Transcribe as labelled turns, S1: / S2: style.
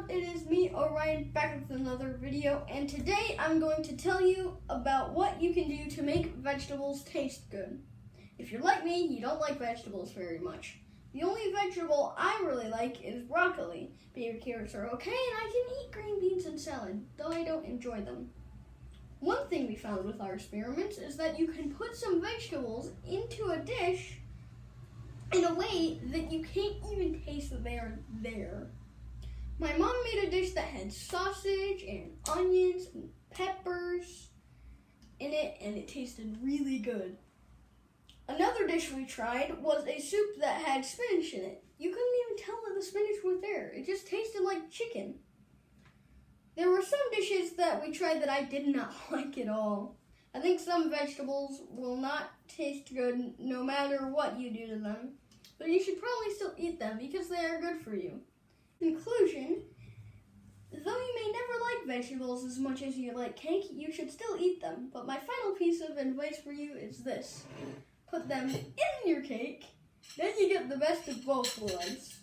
S1: up? It is me, Orion, back with another video, and today I'm going to tell you about what you can do to make vegetables taste good. If you're like me, you don't like vegetables very much. The only vegetable I really like is broccoli. Baby carrots are okay, and I can eat green beans and salad, though I don't enjoy them. One thing we found with our experiments is that you can put some vegetables into a dish in a way that you can't even taste that they are there. My mom made a dish that had sausage and onions and peppers in it, and it tasted really good. Another dish we tried was a soup that had spinach in it. You couldn't even tell that the spinach was there. It just tasted like chicken. There were some dishes that we tried that I did not like at all. I think some vegetables will not taste good no matter what you do to them, but you should probably still eat them because they are good for you. Conclusion, though you may never like vegetables as much as you like cake, you should still eat them. But my final piece of advice for you is this. Put them in your cake, then you get the best of both worlds.